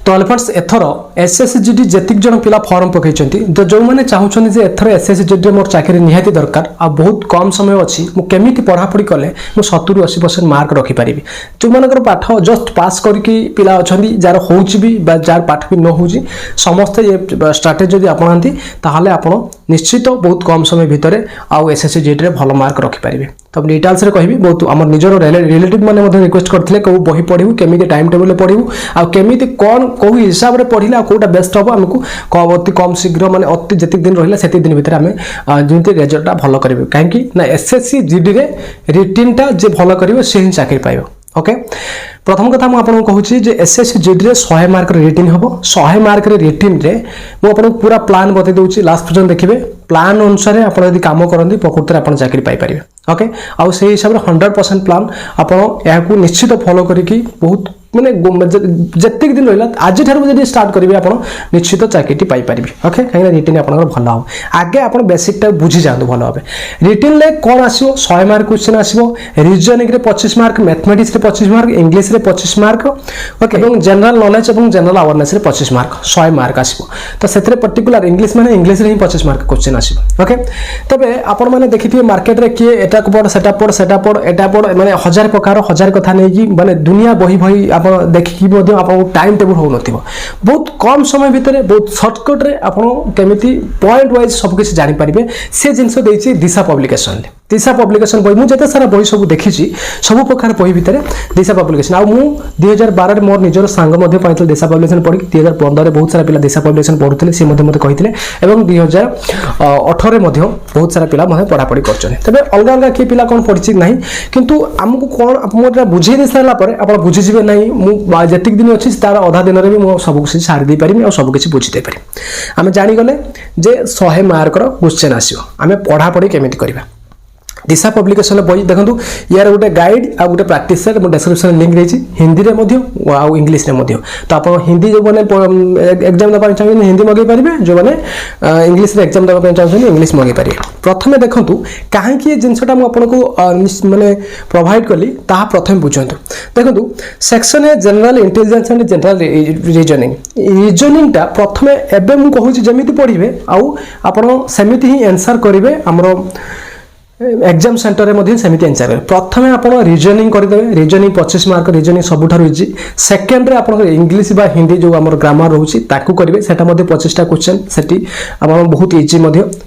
तो फ्रेंड्स एथर एसएसजीडी जेतिक जन पिला फॉर्म पकई तो जो मैंने चाहूँ जे एथर एसएसजीडी मोर चाकरी निहाती दरकार आ बहुत कम समय अच्छी मुझे पढ़ापढ़ी कले मुझे 70-80% मार्क रखिपारि जो मानकर पाठ जस्ट पास करके पिला अच्छा जार हो जार पाठ भी न हो समस्ते ये स्ट्राटेजी अपनाती ताहले आपण निश्चित बहुत कम समय भितर आउ एसएसजीडी भल मार्क रखिपारे। तो डिटेल्स रे कहबी बहुत आम निजर रिलेटिव मैंने रिक्वेस्ट करते कौ बही पढ़ू केमी टाइम टेबल पढ़ू आमी कौन कौ हिसाब से पढ़ला कौटा बेस्ट हम आमको अति कम शीघ्र माने अति जितक दिन रहा से दिन भितर आम जमी रिजल्टा भल करेंगे कहीं ना एसएससी जीडी रे रिटिनटा जे भल कर से ही चाकरी पाइब। ओके प्रथम कथा मुझे कहूँ जे एसएससी जीडी रे 100 मार्क रिटिन हम 100 मार्क रिटिन रे मुझे पूरा प्लान बतई दूसरी लास्ट पर्यटन देखिए प्लान अनुसार आप काम करते प्रकृति आप चाकरी पाइपर। ओके आउ से हिसाब से 100% प्लान आपको निश्चित फॉलो करके बहुत माने जितक दिन रहा आज ठार स्टार्ट करेंगे आप निश्चित चाकरी पाइपर। ओके कहीं रिटिन आप भल हम आगे आप बेसिकटा बुझी जातु भल भाव रिटिन में कौन आसो 100 मार्क क्वेश्चन आसो रिजनिंग रे 25 मार्क मैथमेटिक्स रे 25 मार्क इंग्लिश रे 25 मार्क ओके जनरल नॉलेज और जनरल अवेयरनेस रे 25 मार्क 100 मार्क आसो तो से पर्टिकुलर इंग्लिश माने इंग्लिश रे ही 25 मार्क क्वेश्चन आसो। ओके तबे आपण माने देखिथिबे मार्केट रे किए एटा पढ़ सेटा पढ़ एटा पढ़ माने हजार प्रकार हजार कथा नै कि माने दुनिया बही बही आप देखिकी मध्ये आपन टाइम टेबल हो नथिबो बहुत कम समय भितर बहुत शॉर्टकट रे आपन केमिति पॉइंट वाइज सब किछ जानि परिबे से जिंस देछि दिशा पब्लिकेशन दिशा पब्लिकेशन बही मुझे सारा बही सब देखी सब प्रकार बही भितर दिशा पब्लिकेशन आ मु 2012 मोर निजर सांग मध्ये पाइतल दिशा पब्लिकेशन पढ़ी 2015 बहुत सारा पिला दिशा पब्लिकेशन पढ़ुଥିଲେ से मते कहिथिले एवं 2018 मध्ये बहुत सारा पिला मते पढ़ापढ़ी करछन तबे अलग अलग के पिला कोन पढ़छि नाही किंतु हमकु कोन मोरा बुझे दे सारला परे आपण बुझि जिवे नाही मु जेतिक दिन अछि तार आधा दिन रे भी मु सब कुछ सारि दे पारिम आ सब कुछ बुझि दे पारिम। आमे जानि गले जे 100 मार्क रो क्वेश्चन आसियो आमे पढ़ापढ़ी केमिति करबा दिशा पब्लिकेशन बही देखो यार गोटे गाइड आ गोटे प्राक्टिस सेट डिस्क्रिप्शन लिंक रही हिंदी रे मध्य आउ इंग्लिश रे मध्य तो आप हिंदी जो मैंने एग्जाम देवा चाहिए हिंदी मगे पारे जो मैंने इंग्लिश रे एग्जाम देवा चाहिए इंग्लिश मगे पारे। प्रथम देखूँ कहीं जिनसा मुझे माने प्रोवाइड कली ता प्रथम बुझंतु देखो सेक्शन है general intelligence and general reasoning टा प्रथम एबे मु कहूँ जमी पढ़े आउ आपण सेमिति ही आंसर करेंगे आमर एग्जाम सेंटर में सेमती आंसर करेंगे। प्रथम आप रिजनिंग करदे रिजनिंग 25 मार्क रिजनिंग सबुठार इजी सेकेंड आप इंग्लिश बा हिंदी जो आम ग्रामर रोचे करेंगे से 25टा क्वेश्चन से बहुत इजी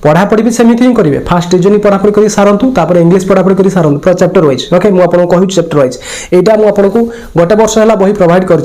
पढ़ापढ़ी भी सेमती ही करेंगे फास्ट रिजनिंग पढ़ापढ़ी कर सारंतु इंग्लिश पढ़ापढ़ी कर सारंतु पूरा चैप्टर वाइज। ओके मुझे कहूँ चैप्टर वाइज यहाँ मुझे गोटे वर्ष है बही प्रोवाइड कर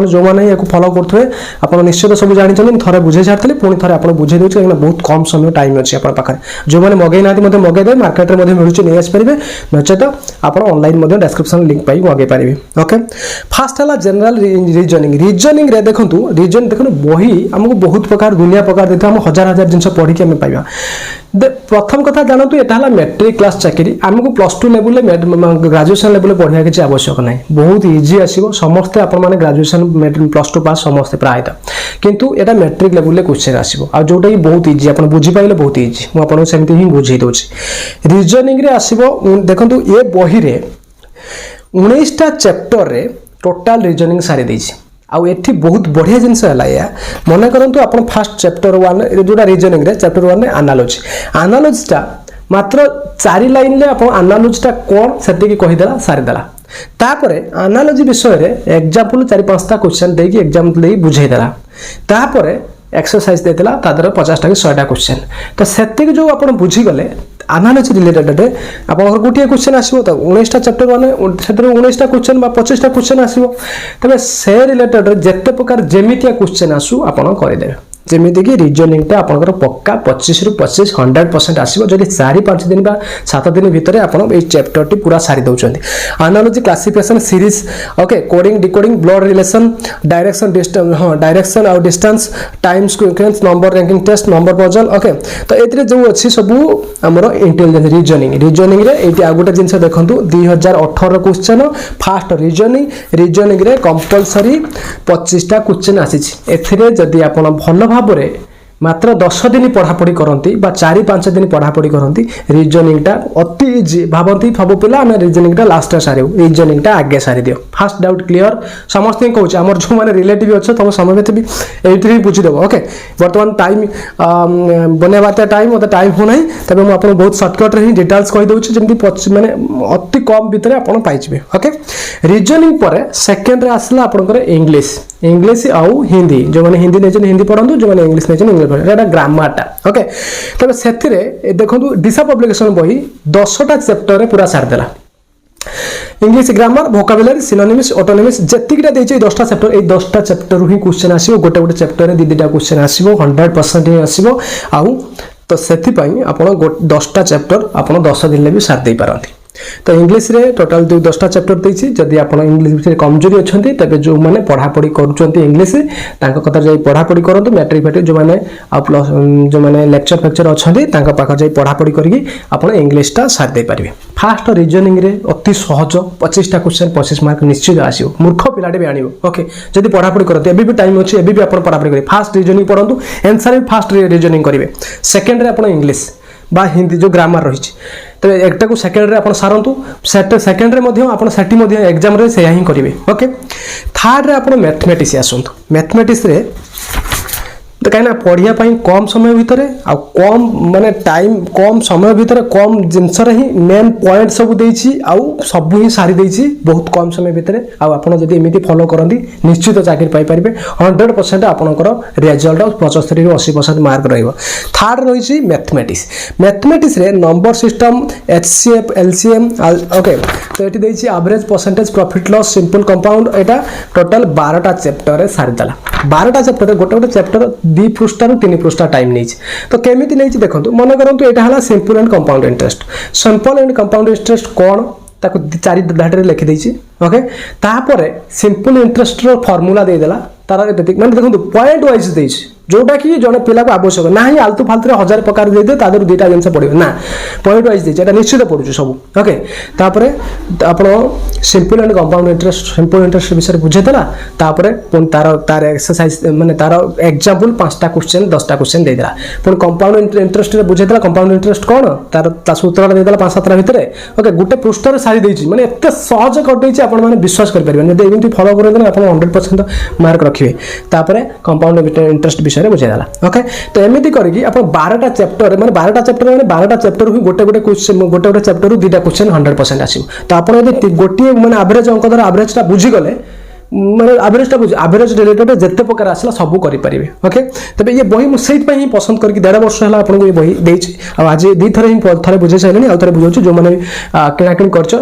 जो मैंने फॉलो करेंगे आप निश्चित सब जानते थे बुझे छाड़ी पुणी थे आप बुझे दूसरे कहीं बहुत कम समय टाइम अच्छी आप पाखे जो मैंने मगई ना मगेदे मार्केट रे मिलूँ नहीं आसपारे नचेत आप ऑनलाइन डिस्क्रिप्शन लिंक पाई मगे पारे। ओके फास्ट है जनरल रिजनिंग रे देखो रिजन देखो बही आमको बहुत प्रकार दुनिया प्रकार देखते हम हजार हजार जिन पढ़ी आम पाइबा। प्रथम कथा जानतु एटा मैट्रिक क्लास चाकरी आमको +2 लेवल ग्रेजुएशन लेवल पढ़ा किसी आवश्यक ना बहुत इजी आसो समस्ते आपने ग्रेजुएशन +2 पास समस्ते प्रायतः किंतु एटा मैट्रिक लेवल क्वेश्चन आसो आ जोटा कि बहुत इजी आप बुझीपारे बहुत इजी मुझे सेमती ही बुझे दूसरी रिजनिंग रे आसो देखो ये बही रे 19टा चैप्टर रे टोटाल रिजनिंग सारी देछि आउ एठी बहुत बढ़िया जिनस है या मन करंतु आपण फर्स्ट चैप्टर 1 जोटा रिजनिंग रे चैप्टर 1 एनालॉजी टा मात्र 4 लाइन ले आपण एनालॉजी टा कोन सेति कहि देला सारी देला तापरे एनालॉजी विषय रे एग्जांपल 4-5टा क्वेश्चन देकी एग्जाम देई बुझाई देला तापरे एक्सरसाइज देतेला तादर 50टा कि 100टा क्वेश्चन तो सेति जो आपण बुझी गले एनालॉजी रिलेटेड आप गोटे क्वेश्चन आसो तो 19टा चैप्टर वन 19टा क्वेश्चन 25टा क्वेश्चन आसो तबे से रिलेटेड जिते प्रकार जमितिया क्वेश्चन आसू आप करदे जमीक रिजनिंग टा आपंकर पक्का 25 ରୁ 25 100% आसो जदि 4-5 दिन बा 7 दिन भितर आप चैप्टर टी पूरा सारी दौरान analogy classification series okay coding decoding blood relation direction distance हाँ डायरेक्शन आउ distance time sequence number ranking test number puzzle okay तो ये जो अच्छी सब आमर इंटेलिजेंस रिजनिंग रे ये आ गोटे जिन देखो 2018 क्वेश्चन फास्ट रिजनिंग रे कंपलसरी 25टा क्वेश्चन आसी जदि आप भल भाव मात्र 10 दिन पढ़ापढ़ी करती 4-5 दिन पढ़ापढ़ी करती रिजनिंगटा अति इजी भावती सब पिला आम रिजनिंगटा लास्ट सारू रिजनिंगटा आगे सारी दियो फास्ट डाउट क्लियर समस्त कहूँ आम जो मैंने रिलेटिव अच्छे तुम समझ भी ये बुझीदेव ओके बर्तमान टाइम बनवाता टाइम मतलब टाइम हो ना तब मुझे बहुत सर्टकट ही डिटेल्स कहीदे जमी मैंने अति कम भितर आप पाइबे ओके रिजनिंग पर सेकेंड आसला आपंकर इंग्लीश आउ हिंदी जो मैंने हिंदी नहीं हिंदी पढ़ू जो मैंने इंग्लीश नहीं इंग्लीश पढ़े ग्रामरटा ओके तब से देखो दिशा पब्लिकेशन बही 10टा चैप्टर पूरा सारीदेला English grammar vocabulary synonyms antonyms जतिकटा देछि 10टा चैप्टर ए 10टा चैप्टर ही क्वेश्चन आसीबो गोटे गोटे चैप्टर रे दीटा क्वेश्चन आसीबो 100% ही आसीबो आउ तो सेथि पई आपण 10टा चैप्टर आपण 10 दिन ले भी साथ दे पारंती तो इंग्लिश रे टोटल 10टा चैप्टर देछि जदि आपण इंग्लिश विषय कमजोरी अछंती तबे जो माने पढ़ापढ़ी करूचंती इंग्लिश तांका कथा जाई पढ़ापढ़ी करंतु मैट्रिक फैट्रिक जो माने आ प्लस जो माने लेक्चर फेक्चर अछंती तांका पाखा जाई पढ़ापढ़ी करके आपण इंग्लिशटा साथ दे पारिबे फास्ट रिजनिंग रे अति सहज 25टा क्वेश्चन 25 मार्क निश्चित आसीबो मूर्ख पिलाटे भी आनिबो ओके जदि पढ़ापढ़ी करते एबी भी टाइम अछि एबी भी आपण पढ़ापढ़ी करिवे फास्ट रिजनिंग पढ़ंतु आंसर भी फास्ट रिजनिंग करिवे सेकंड रे आपण इंग्लिश बा हिंदी जो ग्रामर रही तो एकटा को सेकेंड रे आपण सारंतु सेकेंड रे मध्ये आपण सेटी मध्ये एग्जाम रे सेया ही करिवे ओके थर्ड रे आपण मैथमेटिक्स आसंतु मैथमेटिक्स रे तो कहीं पढ़िया कम समय भितर आ कम माने टाइम कम समय भितर कम जिनस ही मेन पॉइंट सब देछि आउ सब ही सारी देछि बहुत कम समय भितर आपण जदि एमिति फॉलो करंती निश्चित चाकरी पाई परिबे 100% आपनकर रिजल्ट 75 ରୁ 80% मार्क रहइबो थर्ड रहिछि मैथमेटिक्स रे number system HCF LCM okay तो एटी देछि average percentage profit loss simple compound एटा टोटल 12टा चैप्टर रे सारी दला 12टा चैप्टर गोटे चैप्टर 2 पृष्ठ रु 3 पृष्ठ टाइम नहीं तो केमिति नहीं देखो मन करूँ यहाँ है simple and compound interest simple and compound interest कौन ताको 4 धाड़ी लिखिदे ओके तापर सिंपल इंटरेस्ट फर्मूला देदेला तार मैंने देखो पॉइंट वाइज दे जोटा कि जड़े पिला को आवश्यक ना ही आलतू फालतू 1000 प्रकार दे तादर 2टा जिनस पड़े ना पॉइंट वाइज देटा निश्चित पड़ू सब ओके तापर आप simple and compound interest simple interest विषय बुझेदेला तापर पुणी तार एक्सरसाइज माने तार एग्जांपल 5टा क्वेश्चन 10टा क्वेश्चन देदेला पुणी कंपाउंड इंटरेस्ट बुझेदेला कंपाउंड इंटरेस्ट कौन तार सूत्रटा देदेला 5-7 भितर ओके गोटे पृष्ठ रे सारी देछि माने एते सहज कर देछि आपण माने विश्वास कर परिबे यदि एमिति फॉलो करन आपण 100% मार्क रखिबे तापर कंपाउंड इंटरेस्ट विषय बुझेदेला ओके तो एमिति करके आप 12टा चैप्टर माने 12टा चैप्टर माने 12टा चैप्टर ही गोटे क्वेश्चन गोटे चैप्टर रु 2टा क्वेश्चन 100% आसीबो तो आपण यदि गोटे माने एवरेज अंक धर एवरेजटा बुझी गले माने एवरेजटा बुझ एवरेज रिलेटेड जत्ते प्रकार आसला सब करि परिबे ओके तबे ये बही मु सेट पई ही पसंद करके 1.5 वर्ष हला आपन को ये बही देछि आ आज दी थरे ही थरे बुझे साइलेनी आ थरे बुझौछु जो माने किणाकिण करछ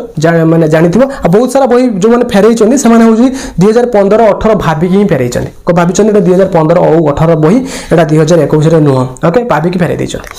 माने जानिथिबो आ बहुत सारा बही जो माने फेरै छनि से माने होजी 2015 18 भाबी की फेरै छनि को भाबी छनि 2015 और 18 बही एटा 2021 रे नुह ओके भाबी की फेरै दै छथि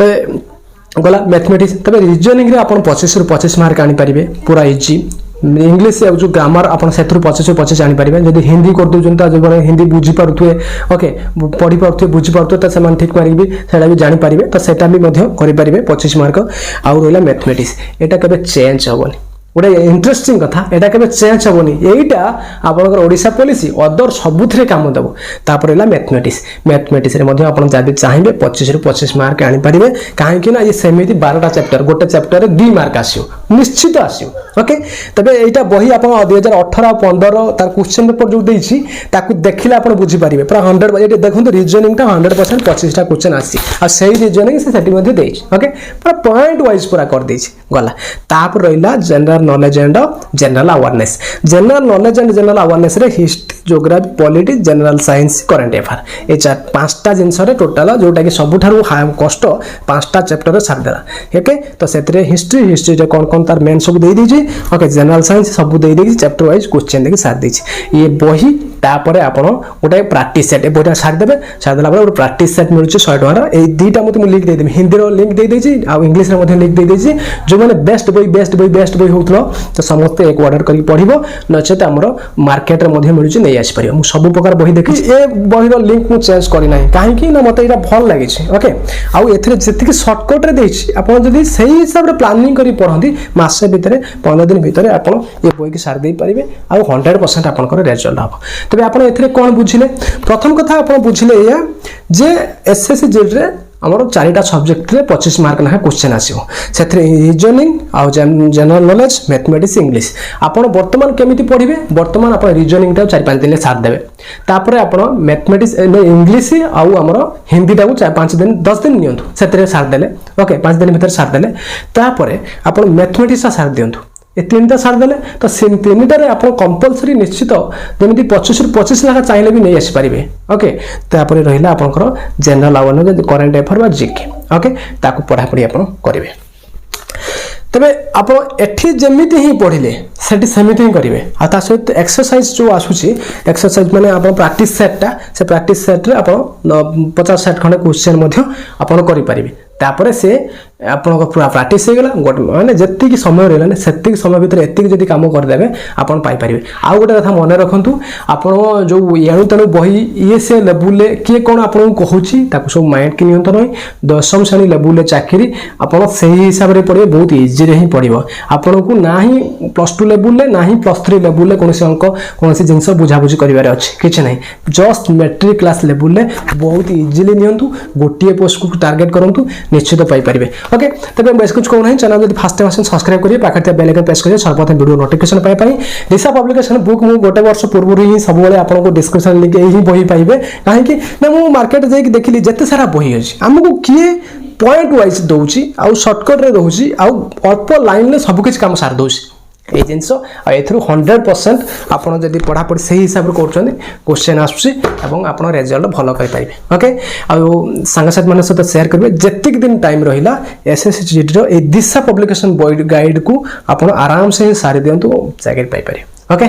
तो गला मैथमेटिक्स तबे रीजनिंग रे आपण 25 ରୁ 25 मार्क आनी परिबे पूरा इजी इंग्लिश जो ग्रामर आप 25 ରୁ 25 जानी पारिबे जदि हिंदी कर दोजन त जो हिंदी बुझी पारुथुए ओके पढ़ी पारुथुए बुझी पारुथुए त समान ठीक मारिक भी सेटा भी जानी पारिबे तो सेटा भी मध्य करि पारिबे 25 मार्क आउ रहला मैथमेटिक्स एटा केबे चेंज होबनी गोटे इंटरेस्टिंग कथा एटा केबे चेंज होबनी एटा आपनकर ओडिसा पॉलिसी अदर सबुथरे काम देबो तापर रहला मैथमेटिक्स रे मध्य आपण जाबे चाहिबे 25 ରୁ 25 मार्क आनी पारिबे काहे कि ना ये सेमिति 12टा चैप्टर गोटे चैप्टर रे 2 मार्क आसियो निश्चित आसियो ओके तबे एटा बही आपण 2018 और 15 तार क्वेश्चन पेपर जो देछि ताकू देखिले आपण बुझी पारिबे पूरा 100 एटा देखंतु रीजनिंग टा 100% 25टा क्वेश्चन आसी आ सेही रीजनिंग से सेटी मध्ये देछि ओके पूरा पॉइंट वाइज पूरा कर देछि गला तापर रहिला general knowledge and general awareness general knowledge and general awareness रे history geography politics general science current affair ए 5टा जिंस रे टोटल जोटा कि सबुठारु कष्ट 5टा चैप्टर रे साथ देला ओके तो सेतरे हिस्ट्री रे कोन तार मेन सब दे दीजिए ओके जनरल साइंस सब दे देगी चैप्टर वाइज क्वेश्चन देके साथ दीजिए ये बही तापर आपण गोटे प्रैक्टिस सेट ए बहीटा साथ देबे साथ देला गोटे प्रैक्टिस सेट मिलुची 100 टका ए दीटा मते मु लिंक दे देबी हिंदी रो लिंक दे देछि आ इंग्लिश रे मते लिंक दे देछि जो माने बेस्ट बही होतलो तो समस्त एक ऑर्डर करी पढिबो नचेत हमरो मार्केट रे मते मिलुची नै आसी परियो मु सब प्रकार बही देखि ए बही रो लिंक मु चेंज करि नै काहे कि ना मते एटा भल लागि छै ओके आ एथरे जति कि शॉर्टकट रे देछि आपण जदी सही हिसाब रे प्लानिंग करी पढंती मासे भितरे 15 दिन भितरे आपण ए बही के सार दे परिबे आ 100% आपण को रिजल्ट आबो तबे आपण एथरे कोन बुझिले प्रथम कथा आपण बुझिले या जे एसएसजी रे आमर 4टा सब्जेक्ट रे 25 मार्क ना क्वेश्चन आसीबो से रीजनिंग आ जनरल नॉलेज मैथमेटिक्स इंग्लिश आपण वर्तमान केमिति पढिबे वर्तमान आपण रीजनिंग टा 4-5 दिन ले साथ देबे तापर आपण मैथमेटिक्स इंग्लिश आ हमर हिंदी टा को 5 दिन 10 दिन नियंतु सेतरे साथ देले ओके 5 दिन भीतर साथ देले तापर आपण मैथमेटिक्स साथ दियंतु ए 3टा साथ देले तो से 3टारे आपण कंपलसरी निश्चित जेमिति 25 रु 25 लाख चाहिले भी नहीं आसी परिबे ओके तापर रहिला आपनकर जनरल अवेयरनेस करंट अफेयर बा जीके ओके ताकू पढ़ा पढ़ी आपण करिवे तबे आपण एठी जेमिति ही पढ़िले सेठी सेमिति ही करिवे आ ता सहित एक्सरसाइज जो आसुची एक्सरसाइज माने आपण प्रैक्टिस सेटटा से प्रैक्टिस सेट रे आपण 50-60 खंडे क्वेश्चन मध्ये आपण करि परिबे तापर से आपण को पूरा प्रैक्टिस हो गला माने जत्ती की समय रहला सेत्ती समय भीतर एत्ती जदी काम कर देबे आपण पाई परिबे आ गोटे कथा मन रखंतु आपण जो एणु तणु बही ये से लेवल ले के कोन आपण को कहूची ताको सब माइंड की नियंत्रण होई 10म श्रेणी लेवल ले चाकरी आपण सही हिसाब रे पड़िबे बहुत इजी रे ही पड़िबो आपण को नाही +2 लेवल ले नाही +3 लेवल ले कोनसी अंक कोनसी जिंस बुझा बुझी करिवारे अछि किछ नाही जस्ट मैट्रिक क्लास लेवल ले बहुत इजीली नियंतु गोटिए पोस्ट को टारगेट करंतु निश्चित पाई परिबे ओके तबे बेस कुछ कहू नहीं चैनल जदी फर्स्ट टाइम आसन सब्सक्राइब करिए पाखते बेल आइकन प्रेस करिए सर्वप्रथम वीडियो नोटिफिकेशन पाई पाई दिशा पब्लिकेशन बुक मु गोटे वर्ष पूर्व ही सब बेले आपन को डिस्क्रिप्शन लिंक एही बही पाइबे काहे कि ना मु मार्केट जाई देखिली जते सारा बही अछि हमकु किए पॉइंट वाइज दोउची आ शॉर्टकट रे दोउची आ अल्प लाइन ले सब किछ काम सार दोउची ए जिंस आ एथरु 100% आपण जदी पढ़ा पढ़ी सही हिसाब रे करछन क्वेश्चन आसुची एवं आपण रिजल्ट भलो करि पाइबे ओके आ संगसाथ माने सहित शेयर करबे जतिक दिन टाइम रहिला एसएसजी रो ए दिशा पब्लिकेशन गाइड को आपण आराम से सारी दियंतु चाकरी पाइ पारे ओके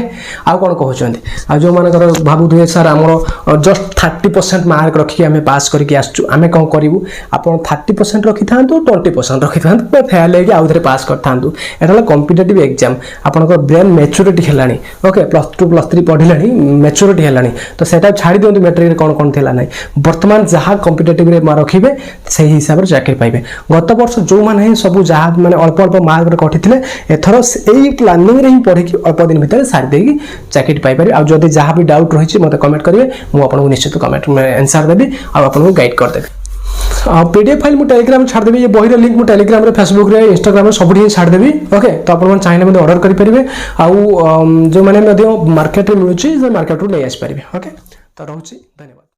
आ कोन कहउछंती आ जो मानकर भाबु दुए सर हमरो जस्ट 30% मार्क रखी हमें पास करके आसछु हमें कोन करिवु आपण 30% रखि थांतु 20% रखि थांतु पे फेल हेगे आउथरे पास कर थांतु एटाला कॉम्पिटिटिव एग्जाम आपनकर ब्रेन मैच्योरिटी हेलानी ओके +2 +3 पढिलानी मैच्योरिटी हेलानी तो सेटा छाडी दियंतु मैट्रिक रे कोन थिला नै वर्तमान जहा कॉम्पिटिटिव रे रखिबे सही हिसाब रे चाकरी पाइबे गत वर्ष जो माने सब जहा माने अल्प अल्प मार्क रे कटिथिले एथरो एई प्लानिंग रे ही पढि कि अल्प दिन भीतर सारी देगी चाकरी पाई पारि आ जदी जहा भी डाउट रही मते कमेंट करिवे मु आपन को निश्चित कमेंट में आंसर देबी आ आपन को गाइड कर देबी आ पीडीएफ फाइल मु टेलीग्राम छाड़ देबी ये बही रे लिंक मु टेलीग्राम रे फेसबुक रे इंस्टाग्राम रे सब ठी छाड़ देबी ओके तो आपन मन चाहिले मते ऑर्डर करि परिवे आ जो माने मते मार्केट रे मिलुची जे मार्केट रो ले आसी परिवे ओके तो रहउची धन्यवाद।